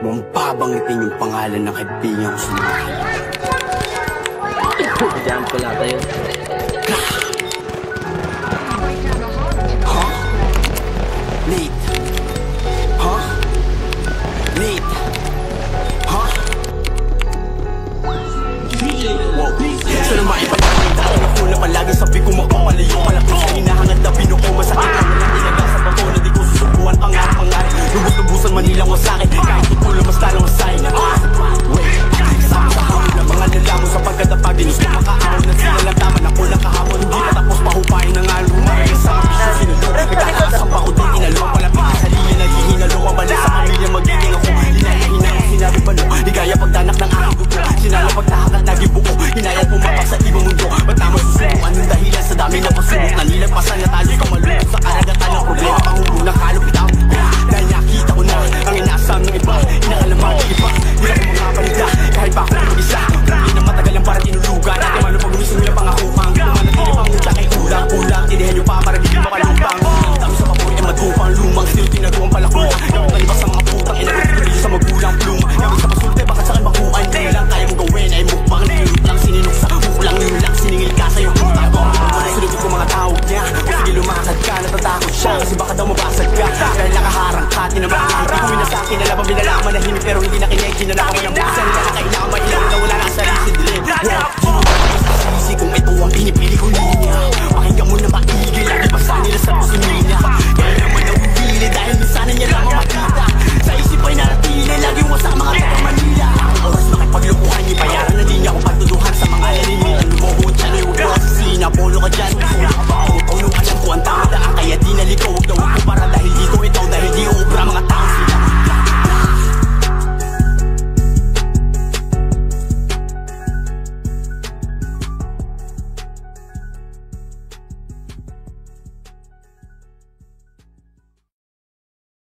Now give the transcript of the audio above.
mong babanggitin yung pangalan ng kaibigan ko sa mga Diyan pala tayo. Huh? Nate? Huh? Nate? Huh? Wow. Sana maipagkalit ako na palagi sabi ko magpapalayo malaki sa hinahangad na pinuko masakit na walang ilaga sa bato na di ko susubuan pangarap lubos-lubusan Manila mo sa'kin kahit itulo mas talang masahin wait, sama sa hamon ng mga lalamo sa pagkadapag ginusto makaahon na sila lang tama na kulang kahapon hindi pa tapos pahupain ng albo marami sa mga pisyo sinulo nagkakaasang pa ko din inalo palapit sa liya naghihinalo ang bala sa pamilya magiging ako hinahihina ang sinabi palo di kaya pagdanak ng aking dugo sinala pagtahakat nagibuko hinayat pumapak sa ibang mundo ba't naman susubuan yung dahilan sa dami na pasubok na nilagpasan na talo sa malulog sa karagatan ng problema pangulo ng kalupit ako dahil nakita ko na ang inaasam ng iba inakalaman ng iba di ako mga panita kahit pa ako mag-isa hindi na matagal lang para tinulugan natin malo pag umisong nila pangakupang manatili pang mutya kay kulang tinihan nyo pa para di nyo makalupang dami sa papoy ay matupang lumang still tinagawang palakula kapag naliba sa mga putang inagagawin sa magulang pluma gawin sa pasulte baka sa'kin bakuan di lang kaya mong gawin ay mukbang nilulot lang sininuksa mukulang nilulang siningil ka sa'yo puta ko sunod ko mga tawag niya o sige lumakad ka natatakot siya kasi baka daw mabasag ka dahil nakaharang ka tinamahan di ko minasaki na labang binalaman na himik pero hindi nakinig ginalaman ng busan na kailangan mailaw na wala na sa rin si dilim